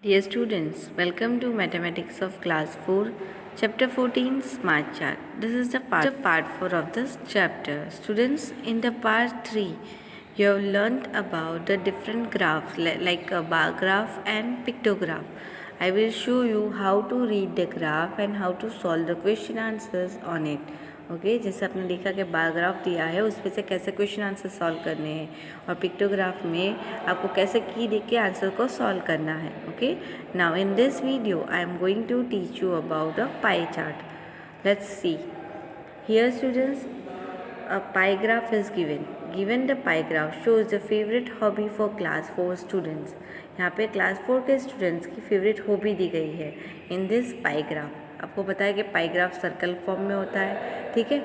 Dear students, welcome to Mathematics of Class 4, Chapter 14, Smart Chart. This is the part 4 of this chapter. Students, in the part 3, you have learned about the different graphs like a bar graph and pictograph. I will show you how to read the graph and how to solve the question answers on it. Okay जैसे आपने देखा कि bar graph दिया है उसमें से कैसे question answer solve करने हैं और पिक्टोग्राफ में आपको कैसे की देख के आंसर को सॉल्व करना है. Okay now in this video I am going to teach you about a pie chart. Let's see here students. A pie graph is given. Given the pie graph shows the favorite hobby for class 4 students. यहाँ पे class 4 के students की favourite hobby दी गई है in this pi graph. आपको पता है कि पाई ग्राफ सर्कल फॉर्म में होता है. ठीक है.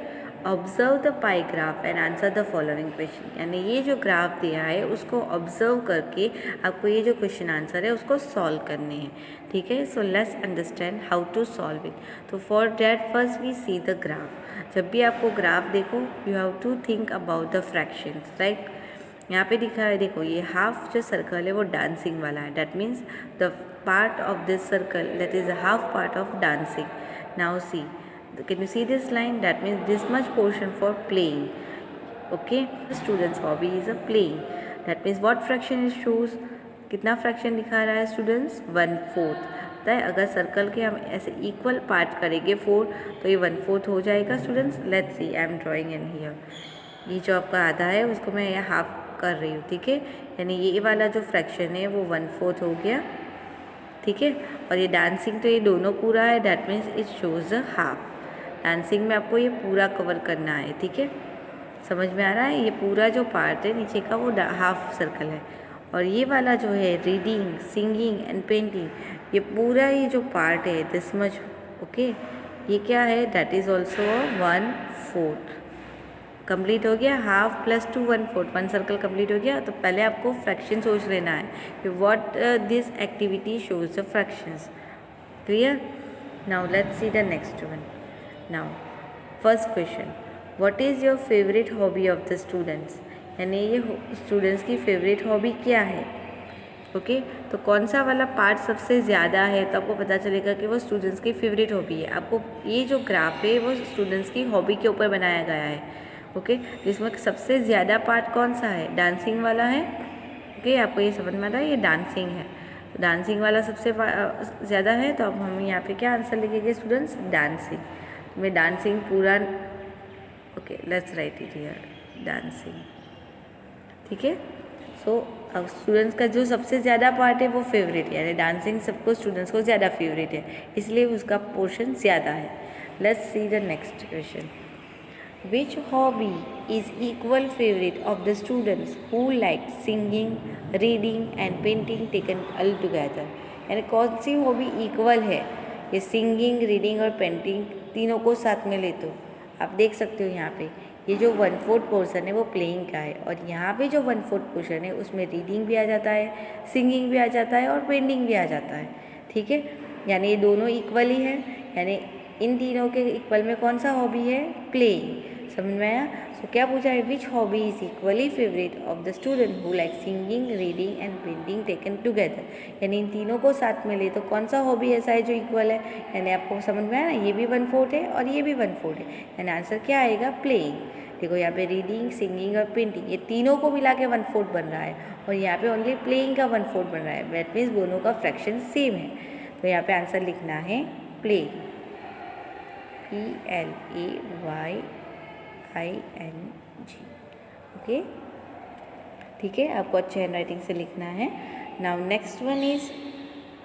Observe the pi graph and answer the following question. यानी ये जो ग्राफ दिया है उसको ऑब्जर्व करके आपको ये जो क्वेश्चन आंसर है उसको सॉल्व करने हैं. ठीक है. So let's understand how to solve it. तो for that first we see the graph. जब भी आपको ग्राफ देखो you have to think about the fractions. Right. यहाँ पे दिखा है देखो ये हाफ जो सर्कल है वो डांसिंग वाला है. That means the part of this circle that is half part of dancing. Now see can you see this line? That means this much portion for playing. Okay, the students hobby is a playing. That means what fraction it shows? कितना fraction दिखा रहा है students? 1/4. पता है अगर circle के हम ऐसे इक्वल पार्ट करेंगे 4 तो ये 1/4 हो जाएगा students. Let's see I am drawing in here. ये जो आपका आधा है उसको मैं ये हाफ कर रही हूँ. ठीक है. यानी ये वाला जो फ्रैक्शन है वो 1/4 हो गया. ठीक है. और ये डांसिंग तो ये दोनों पूरा है. That means it shows a half. Dancing में आपको ये पूरा कवर करना है. ठीक है. समझ में आ रहा है. ये पूरा जो पार्ट है नीचे का वो हाफ सर्कल है. और ये वाला जो है रीडिंग सिंगिंग एंड पेंटिंग ये पूरा ये जो पार्ट है दिस मच. ओके. ये क्या है? That is also 1/4. कंप्लीट हो गया. Half plus 2 1/4. 1 सर्कल कंप्लीट हो गया. तो पहले आपको फ्रैक्शन सोच लेना है कि what this activity shows the fractions. Clear. Now let's see the next one. Now, first question, what is your favorite hobby of the students? यानी ये स्टूडेंट्स की फेवरेट हॉबी क्या है. ओके. तो कौन सा वाला पार्ट सबसे ज़्यादा है तो आपको पता चलेगा कि वो स्टूडेंट्स की फेवरेट हॉबी है. आपको ये जो ग्राफ है वो स्टूडेंट्स की हॉबी के ऊपर बनाया गया है. ओके. जिसमें सबसे ज़्यादा पार्ट कौन सा है? डांसिंग वाला है. ओके. आपको ये समझ में आ रहा है ये डांसिंग है. डांसिंग वाला सबसे ज़्यादा है तो अब हम यहाँ पे क्या आंसर लिखेंगे स्टूडेंट्स? डांसिंग. में डांसिंग पूरा. Okay let's write it here dancing. ठीक है. सो अब स्टूडेंट्स का जो सबसे ज़्यादा पार्ट है वो फेवरेट है. यानी डांसिंग सबको स्टूडेंट्स को ज़्यादा फेवरेट है इसलिए उसका पोर्शन ज़्यादा है. Let's see the next question. Which hobby is equal favourite of the students who like singing reading and painting taken all together. यानी कौन सी हॉबी इक्वल है? ये सिंगिंग रीडिंग और पेंटिंग तीनों को साथ में ले. तो आप देख सकते हो यहाँ पे ये जो 1/4 पोर्शन है वो प्लेइंग का है और यहाँ पे जो 1/4 पोर्शन है उसमें रीडिंग भी आ जाता है सिंगिंग भी आ जाता है और पेंटिंग भी आ जाता है. ठीक है. यानी ये दोनों इक्वल ही है. यानी इन तीनों के इक्वल में कौन सा हॉबी है? प्लेइंग. समझ में आया. सो क्या पूछा है? Which hobby is equally favourite of the student who like singing reading and painting taken together. यानी इन तीनों को साथ में ले तो कौन सा हॉबी ऐसा है जो इक्वल है? यानी आपको समझ में आया ना. ये भी 1/4 है और ये भी 1/4 है. यानी आंसर क्या आएगा? प्लेइंग. देखो यहाँ पे रीडिंग सिंगिंग और पेंटिंग ये तीनों को मिला के 1/4 बन रहा है और यहाँ पे ओनली प्लेइंग का 1/4 बन रहा है. दैट मीन्स दोनों का फ्रैक्शन सेम है. तो यहाँ पे आंसर लिखना है प्लेइंग. PLAYING. ओके. ठीक है. आपको अच्छे हैंड राइटिंग से लिखना है. Now next one is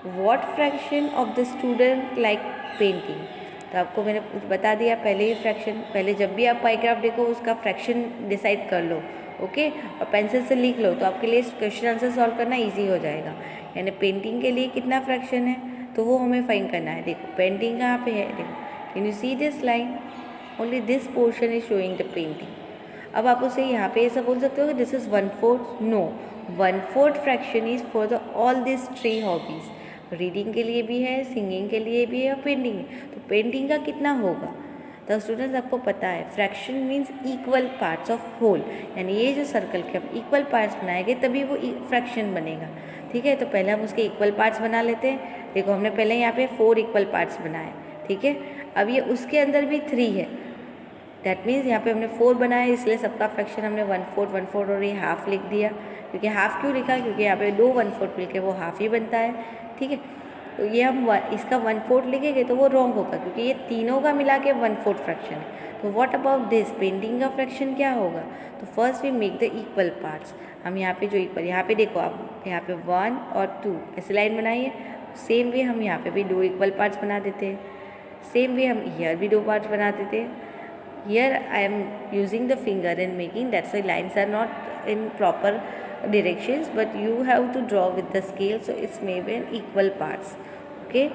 what fraction of the student like painting. तो आपको मैंने बता दिया पहले ही फ्रैक्शन. पहले जब भी आप पाई ग्राफ देखो उसका फ्रैक्शन डिसाइड कर लो. ओके. और पेंसिल से लिख लो तो आपके लिए क्वेश्चन आंसर सॉल्व करना ईजी हो जाएगा. यानी पेंटिंग के लिए कितना फ्रैक्शन है तो वो हमें फाइंड करना है. देखो पेंटिंग कहाँ पे है? देखो can you see this line? Only this portion is showing the painting. अब आप उसे यहाँ पे ऐसा बोल सकते हो कि this is 1/4. No. 1/4 fraction is for the all this 3 hobbies. Reading के लिए भी है सिंगिंग के लिए भी है और पेंटिंग. तो पेंटिंग का कितना होगा? तो स्टूडेंट्स आपको पता है fraction means equal parts of whole. यानी ये जो सर्कल के हम इक्वल पार्ट्स बनाएंगे तभी वो फ्रैक्शन बनेगा. ठीक है। तो पहले हम उसके इक्वल पार्ट्स बना लेते हैं। देखो हमने पहले यहाँ पे 4 इक्वल पार्ट्स बनाए, ठीक है। अब ये उसके अंदर भी 3 है, दैट मीन्स यहाँ पे हमने 4 बनाए, इसलिए सबका फ्रैक्शन हमने 1/4 1/4 और ये हाफ लिख दिया। क्योंकि हाफ क्यों लिखा, क्योंकि यहाँ पे 2 1/4 मिलके वो हाफ ही बनता है, ठीक है। तो ये हम इसका 1/4 लिखेंगे तो वो रॉन्ग होगा, क्योंकि ये तीनों का मिला के 1/4 फ्रैक्शन है। तो व्हाट अबाउट दिस, पेंटिंग का फ्रैक्शन क्या होगा? तो first we make the equal parts. हम यहाँ पे जो इक्वल, यहाँ पे देखो आप, यहाँ पे 1 और 2 ऐसी लाइन बनाइए। सेम वे हम यहाँ पे भी 2 इक्वल पार्ट्स बना देते हैं। सेम वे हम हियर भी 2 पार्ट्स बना देते हैं। Here I am using the finger and making, that's why lines are not in proper directions, but you have to draw with the scale, so it's maybe in equal parts, okay।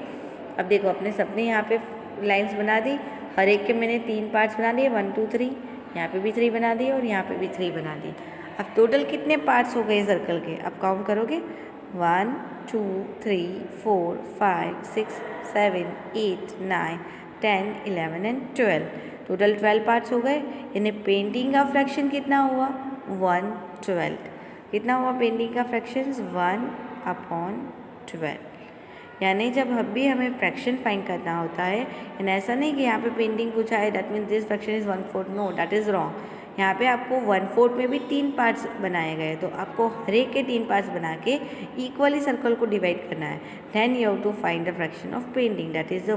अब देखो अपने सबने यहाँ पे lines बना दी, हर एक के मैंने 3 पार्ट्स बना दिए, 1 2 3, यहाँ पे भी 3 बना दिए और यहाँ पे भी 3 बना दिए। अब टोटल कितने पार्ट्स हो गए सर्कल के, अब काउंट करोगे 1 2 3 4 5 6 7 8 9 10 11 एंड 12, टोटल 12 पार्ट्स हो गए। यानी पेंटिंग का फ्रैक्शन कितना हुआ, 1/12। कितना हुआ पेंटिंग का फ्रैक्शन, 1/12। यानी जब भी हमें फ्रैक्शन फाइंड करना होता है, यानी ऐसा नहीं कि यहाँ पे पेंटिंग पूछा है that means this fraction is 1/4, know that is wrong. यहाँ पे आपको 1/4 में भी 3 पार्ट्स बनाए गए, तो आपको हर एक के 3 पार्ट्स बना के इक्वली सर्कल को डिवाइड करना है। Then you have to find the fraction of painting, that is the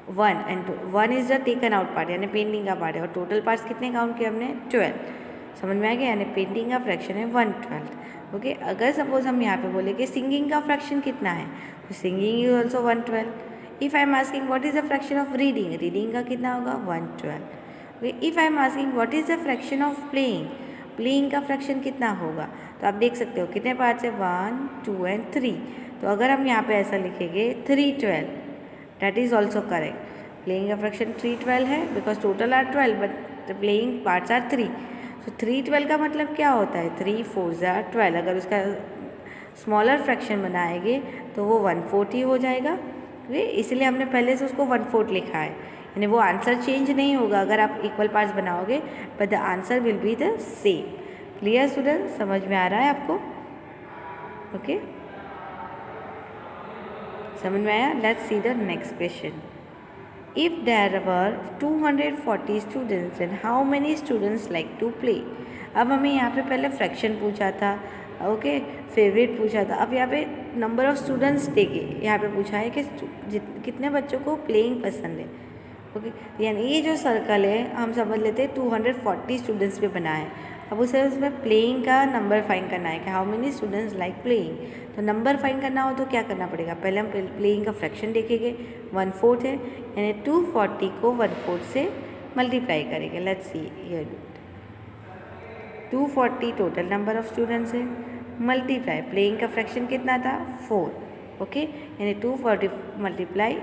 1 and 1 is the taken out part, यानी पेंटिंग का पार्ट है। और टोटल पार्ट्स कितने काउंट किए हमने, 12। समझ में आ गया, यानी पेंटिंग का फ्रैक्शन है 1/12, ओके। अगर सपोज हम यहाँ पे बोले कि सिंगिंग का फ्रैक्शन कितना है, तो singing is also 1/12। If I am asking what is the fraction of reading, reading का कितना होगा, 1/12, okay. If I am asking what is the fraction of playing, playing का फ्रैक्शन कितना होगा, तो आप देख सकते हो कितने पार्ट्स है, 1 2 एंड 3। तो अगर हम यहाँ पे ऐसा लिखेंगे 3/12, that is also correct। playing का फ्रैक्शन 3/12 है, because total are 12 but the playing parts are 3। So 3/12 का मतलब क्या होता है, 3 4 12। अगर उसका स्मॉलर फ्रैक्शन बनाएंगे तो वो 1/4 ही हो जाएगा, ओके। इसलिए हमने पहले से उसको 1/4 लिखा है, यानी वो आंसर चेंज नहीं होगा अगर आप इक्वल पार्ट्स बनाओगे, but the answer will be the same. Clear student, समझ में आ रहा है आपको, ओके। समझ में आया, let's see the next question. If there were 240 students and how many students like to play. अब हमें यहाँ पे पहले फ्रैक्शन पूछा था, ओके, फेवरेट पूछा था। अब यहाँ पे नंबर ऑफ स्टूडेंट्स देके यहाँ पे पूछा है कि कितने बच्चों को प्लेइंग पसंद है, ओके। यानी ये जो सर्कल है हम समझ लेते हैं 240 स्टूडेंट्स पे बना है। अब उसे उसमें प्लेइंग का नंबर फाइंड करना है कि how many students like playing. तो नंबर फाइंड करना हो तो क्या करना पड़ेगा, पहले हम प्लेइंग का फ्रैक्शन देखेंगे, 1/4 है, यानी 240 को 1/4 से मल्टीप्लाई करेंगे। Let's see here, 240 total number of students है, मल्टीप्लाई प्लेइंग का फ्रैक्शन कितना था, 4, ओके। यानी 240 मल्टीप्लाई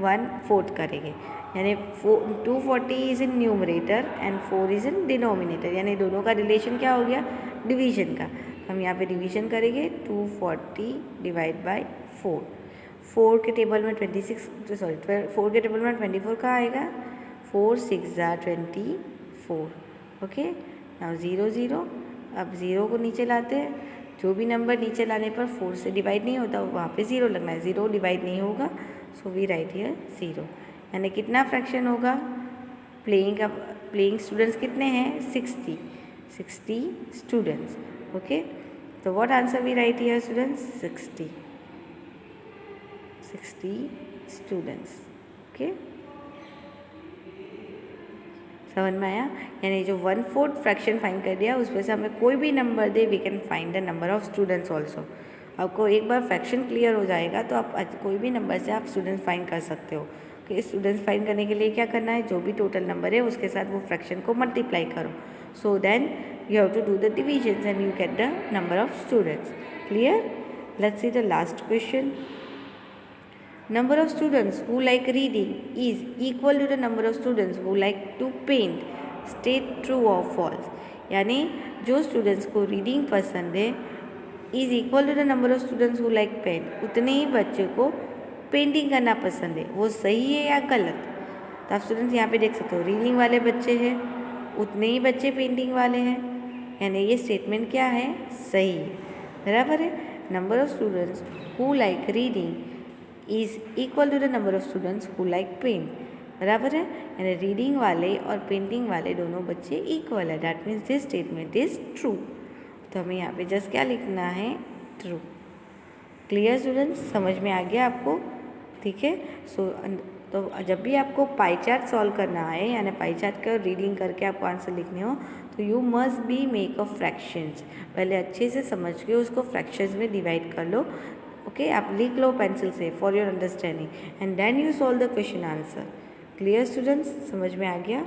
1/4 करेंगे, यानी 240 is in numerator and 4 is in denominator, यानी दोनों का रिलेशन क्या हो गया, डिवीजन का। हम यहाँ पे डिवीजन करेंगे, 240 डिवाइड बाई 4। 4 के टेबल में 26, सॉरी 4 के टेबल में 24 का आएगा, 4 6 24, ओके। नाउ 0 0, अब 0 को नीचे लाते हैं, जो भी नंबर नीचे लाने पर 4 से डिवाइड नहीं होता वहाँ पे 0 लगना है, 0 डिवाइड नहीं होगा, सो वी राइट हियर 0। यानी कितना फ्रैक्शन होगा, प्लेइंग स्टूडेंट्स कितने हैं, 60 स्टूडेंट्स, ओके। तो what answer we write here students, 60 students, okay. समझ में आया, यानी जो 1/4 फ्रैक्शन फाइंड कर दिया उसमें से हमें कोई भी नंबर दे, we can find the number of students also. आपको एक बार फ्रैक्शन क्लियर हो जाएगा तो आप कोई भी नंबर से आप स्टूडेंट्स फाइंड कर सकते हो। कि स्टूडेंट्स फाइंड करने के लिए क्या करना है, जो भी टोटल नंबर है उसके साथ वो फ्रैक्शन को मल्टीप्लाई करो, so then you have to do the division and you get the number of students. Clear, let's see the last question. Number of students who like reading is equal to the number of students who like to paint. State true or false. यानी जो students को reading पसंद है is equal to the number of students who like paint, उतने ही बच्चे को painting करना पसंद है। वो सही है या गलत, तो आप स्टूडेंट्स यहाँ पे देख सकते हो, रीडिंग वाले बच्चे हैं उतने ही बच्चे पेंटिंग वाले हैं, यानी ये स्टेटमेंट क्या है, सही है, बराबर है। number of students who like reading is equal to the number of students who like paint. बराबर है, यानी रीडिंग वाले और पेंटिंग वाले दोनों बच्चे इक्वल है. That means this statement is true. तो हमें यहाँ पे जस्ट क्या लिखना है, ट्रू. क्लियर स्टूडेंट्स, समझ में आ गया आपको? ठीक है. तो जब भी आपको पाई चार्ट सॉल्व करना है, यानी पाई चार्ट का रीडिंग करके आपको आंसर लिखने हो, तो you must be make a fractions. पहले अच्छे से समझ के उसको फ्रैक्शंस में डिवाइड कर लो. ओके, आप लिख लो पेंसिल से for your understanding, and then you solve the question answer. Clear students, समझ में आ गया?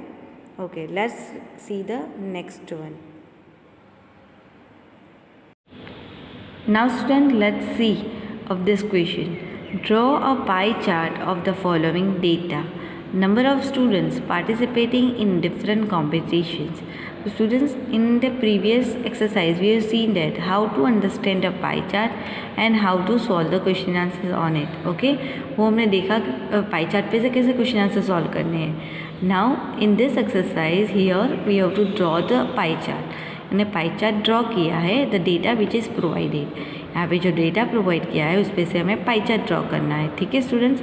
Okay, let's see the next one. Now student, let's see of this question. Draw a pie chart of the following data. Number of students participating in different competitions. So students, in the previous exercise we have seen that how to understand a pie chart and how to solve the question answers on it. Okay, वो हमने देखा pie chart पे से कैसे question answer solve करने हैं. Now in this exercise here we have to draw the pie chart. मैंने pie chart draw किया है. The data which is provided, यहाँ पे जो डेटा प्रोवाइड किया है उस पर से हमें पाई चार्ट ड्रॉ करना है. ठीक है students.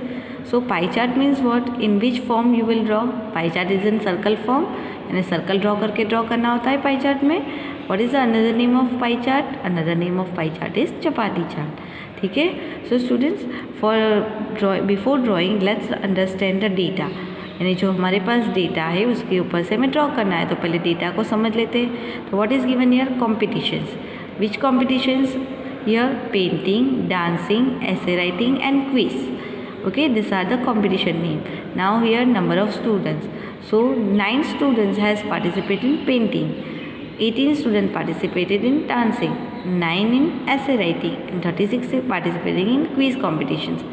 So pie chart means what, in which form you will draw. Pie chart is in circle form, यानी सर्कल ड्रॉ करके ड्रॉ करना होता है पाई चार्ट में. What is the another name of pie chart? Another name of pie chart is chapati chart. ठीक है. So students, for before drawing let's understand the data, यानी जो हमारे पास डेटा है उसके ऊपर से हमें ड्रॉ करना है. तो पहले डेटा को समझ लेते हैं. तो what is given here? Competitions. Which competitions? Here painting, dancing, essay writing and quiz. Okay, these are the competition name. Now here number of students. So 9 students has participated in painting, 18 students participated in dancing, 9 in essay writing and 36 participating in quiz competitions.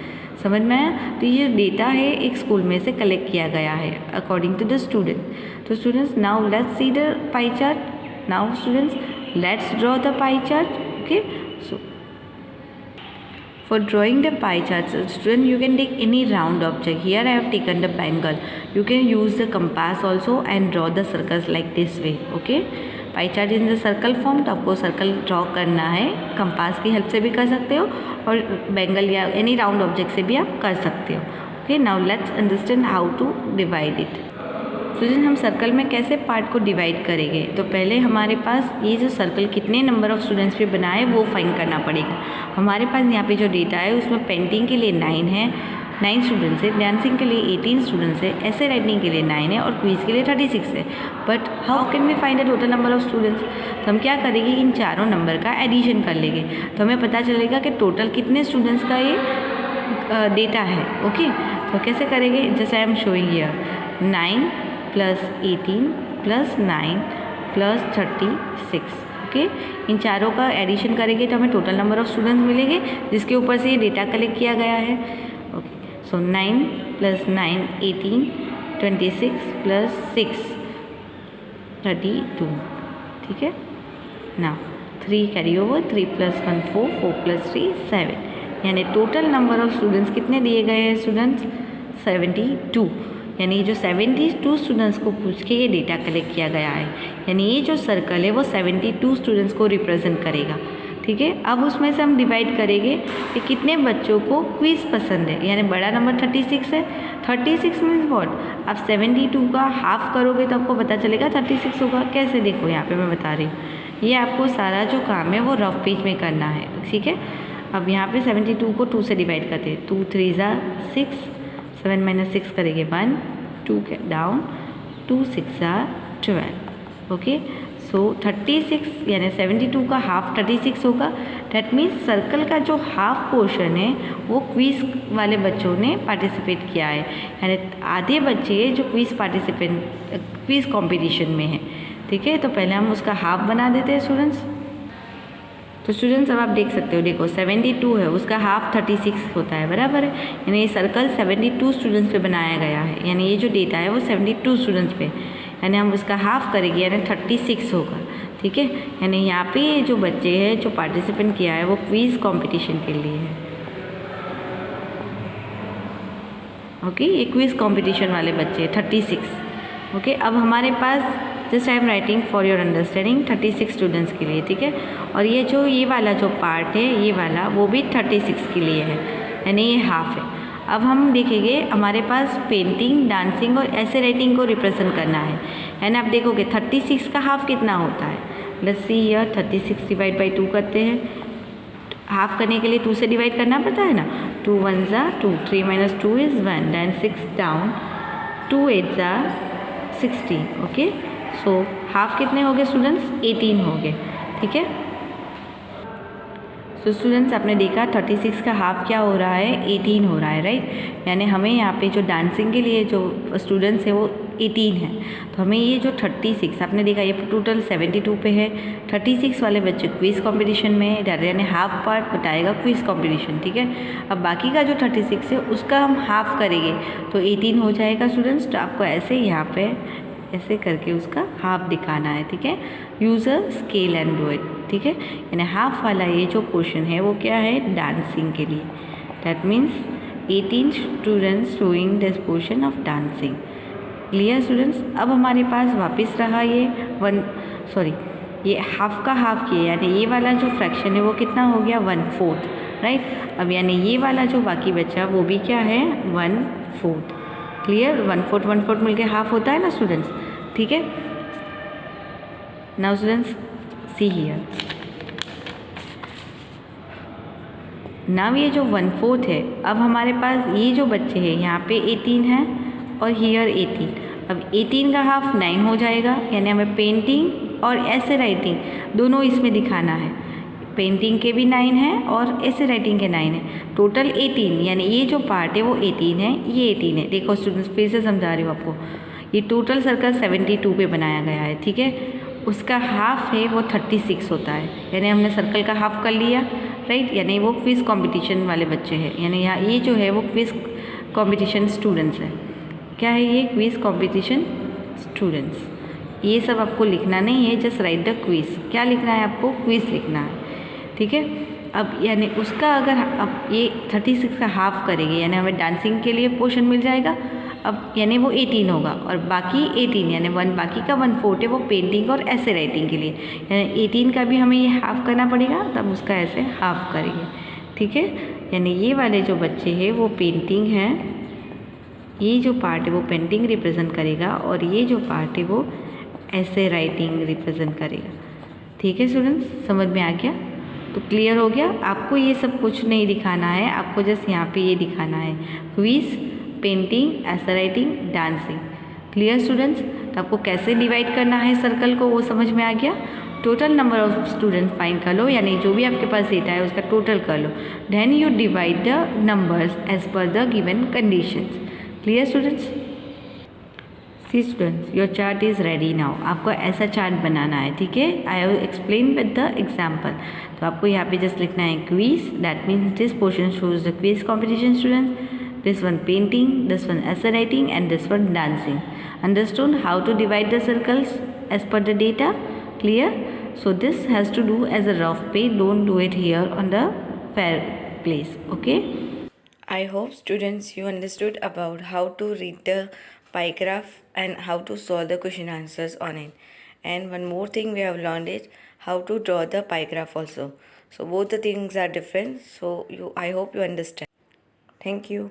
समझ में आया? तो ये data है एक school में से collect किया गया है अकॉर्डिंग टू द स्टूडेंट. तो students, now let's see the pie chart. Now students, let's draw the pie chart. Okay, so for drawing the pie chart, student, you can take any round object. Here I have taken the bangle. You can use the compass also and draw the circles like this way. Okay, pie chart in the circle form, तो आपको circle draw करना है. Compass की help से भी कर सकते हो और बैंगल या एनी राउंड ऑब्जेक्ट से भी आप कर सकते हो. Okay, now let's understand how to divide it. Student, हम सर्कल में कैसे पार्ट को डिवाइड करेंगे? तो पहले हमारे पास ये जो सर्कल कितने नंबर ऑफ़ स्टूडेंट्स पे बना है वो फाइंड करना पड़ेगा. हमारे पास यहाँ पे जो डेटा है उसमें पेंटिंग के लिए 9 है, 9 स्टूडेंट्स है, डांसिंग के लिए 18 स्टूडेंट्स है, ऐसे राइटिंग के लिए 9 है और क्विज़ के लिए 36 है. But how can we find the total number of students? तो हम क्या करेंगे, इन चारों नंबर का एडिशन कर लेंगे. तो हमें पता चलेगा कि टोटल कितने स्टूडेंट्स का ये डेटा है. ओके, तो कैसे करेंगे? जैसे I am showing here 9 + 18 + 9 + 36. Okay, इन चारों का एडिशन करेंगे तो हमें टोटल नंबर ऑफ़ स्टूडेंट्स मिलेंगे जिसके ऊपर से ये डेटा कलेक्ट किया गया है. ओके, सो 9 + 9 18, 26 + 6 32. ठीक है. Now 3 carry over, 3 + 1 4, 4 + 3 7. यानी टोटल नंबर ऑफ़ स्टूडेंट्स कितने दिए गए हैं स्टूडेंट्स? 72. यानी जो 72 स्टूडेंट्स को पूछ के ये डेटा कलेक्ट किया गया है. यानी ये जो सर्कल है वो 72 स्टूडेंट्स को रिप्रेजेंट करेगा. ठीक है. अब उसमें से हम डिवाइड करेंगे कि कितने बच्चों को क्विज़ पसंद है. यानी बड़ा नंबर 36 है. 36 मीन्स व्हाट? आप 72 का हाफ करोगे तो आपको पता चलेगा 36 होगा. कैसे? देखो यहाँ पे मैं बता रही हूँ. ये आपको सारा जो काम है वो रफ पेज में करना है. ठीक है. अब यहाँ पे 72 को 2 से डिवाइड करते हैं. 2 3 = 6, 7 - 6 करेंगे 1, 2 डाउन, 2 6 = 12. ओके, सो 36 यानी 72 का हाफ 36 होगा. डैट मीन्स सर्कल का जो हाफ पोर्शन है वो क्विज़ वाले बच्चों ने पार्टिसिपेट किया है. यानी आधे बच्चे जो क्विज़ कंपटीशन में है. ठीक है. तो पहले हम उसका हाफ बना देते हैं स्टूडेंट्स. तो स्टूडेंट्स अब आप देख सकते हो, देखो 72 है, उसका हाफ 36 होता है. बराबर है. यानी ये सर्कल 72 स्टूडेंट्स पे बनाया गया है. यानी ये जो डेटा है वो 72 स्टूडेंट्स पे, यानी हम उसका हाफ करेंगे यानी 36 होगा. ठीक है. यानी यहाँ पे जो बच्चे हैं जो पार्टिसिपेंट किया है वो क्विज़ कंपटीशन के लिए है. ओके, ये क्विज़ कंपटीशन वाले बच्चे 36. ओके, अब हमारे पास just I am writing for your understanding 36 students के लिए, ठीक है। और ये वाला जो पार्ट है ये वाला वो भी 36 के लिए है, यानी ये हाफ है। अब हम देखेंगे हमारे पास पेंटिंग, डांसिंग और ऐसे राइटिंग को रिप्रेजेंट करना है, यानी आप देखोगे 36 का हाफ कितना होता है। Let's see here 36 divide by 2 करते हैं। हाफ करने के लिए 2 से डिवाइड करना पड़ता है ना। 2 1 ज़ा 2, 3 माइनस 2 इज़ 1, देन 6 डाउन, 2 8 ज़ा 16, ओके। सो हाफ कितने हो गए स्टूडेंट्स? 18 हो गए, ठीक है। सो स्टूडेंट्स आपने देखा 36 का हाफ क्या हो रहा है? 18 हो रहा है, राइट। यानी हमें यहाँ पे जो डांसिंग के लिए जो स्टूडेंट्स है वो 18 है, तो हमें ये जो 36 आपने देखा ये टोटल 72 पे है। 36 वाले बच्चे क्विज़ कंपटीशन में है, यानी हाफ पार्ट बताएगा क्विज़ कंपटीशन, ठीक है। अब बाकी का जो 36 है उसका हम हाफ करेंगे तो 18 हो जाएगा स्टूडेंट्स। तो आपको ऐसे यहाँ पे ऐसे करके उसका हाफ दिखाना है, ठीक है। Use a scale and do it, ठीक है। यानी हाफ वाला ये जो पोर्शन है वो क्या है? डांसिंग के लिए। That means 18 students doing this portion of dancing. Clear students? अब हमारे पास वापस रहा ये हाफ का हाफ किए, यानी ये वाला जो फ्रैक्शन है वो कितना हो गया? 1/4, राइट। अब यानी ये वाला जो बाकी बचा वो भी क्या है? 1/4। क्लियर? 1/4 मिलके हाफ होता है ना स्टूडेंट्स, ठीक है। Now students see here, now ये जो 1/4 है, अब हमारे पास ये जो बच्चे हैं यहाँ पे 18 है और हियर 18। अब 18 का हाफ 9 हो जाएगा, यानी हमें पेंटिंग और ऐसे राइटिंग दोनों इसमें दिखाना है। पेंटिंग के भी 9 है और ऐसे राइटिंग के 9 है, टोटल 18। यानी ये जो पार्ट है वो 18 है, ये 18 है। देखो स्टूडेंट्स फिर से समझा रही हूँ आपको, ये टोटल सर्कल 72 पे बनाया गया है, ठीक है। उसका हाफ है वो 36 होता है, यानी हमने सर्कल का हाफ कर लिया, राइट। यानी वो क्विज़ कंपटीशन वाले बच्चे हैं, यानी यहाँ ये जो है वो क्विज़ कंपटीशन स्टूडेंट्स है। क्या है ये? Quiz competition students. ये सब आपको लिखना नहीं है, जस्ट राइट द क्विज़। क्या लिखना है आपको? क्विज़ लिखना है, ठीक है। अब यानी उसका अगर अब ये 36 का हाफ करेंगे यानी हमें डांसिंग के लिए पोर्शन मिल जाएगा। अब यानी वो 18 होगा और बाकी 18 यानी बाकी का 1/4 है वो पेंटिंग और ऐसे राइटिंग के लिए, यानी 18 का भी हमें ये हाफ करना पड़ेगा, तब उसका ऐसे हाफ करेंगे, ठीक है। यानी ये वाले जो बच्चे हैं वो पेंटिंग हैं, ये जो पार्ट है वो पेंटिंग रिप्रेजेंट करेगा और ये जो पार्ट है वो ऐसे राइटिंग रिप्रेजेंट करेगा, ठीक है स्टूडेंट्स। समझ में आ गया? तो क्लियर हो गया? आपको ये सब कुछ नहीं दिखाना है, आपको जस्ट यहाँ पे ये दिखाना है क्विज़, पेंटिंग, ऐसे राइटिंग, डांसिंग। Clear students? तो आपको कैसे डिवाइड करना है सर्कल को वो समझ में आ गया। Total number of student find कर लो, यानी जो भी आपके पास डेटा है उसका टोटल कर लो, then you divide the numbers as per the given conditions. Clear students? See students your chart is ready now. आपको ऐसा चार्ट बनाना है, ठीक है। I have explain with the example. तो आपको यहाँ पे जस्ट लिखना है quiz, that means this portion shows the quiz competition students, this one painting, this one essay writing and this one dancing. Understood how to divide the circles as per the data? Clear? So this has to do as a rough page, don't do it here on the fair place, okay? I hope students you understood about how to read the pie graph and how to solve the question answers on it. And one more thing we have learned is how to draw the pie graph also. So both the things are different, so I hope you understand. Thank you.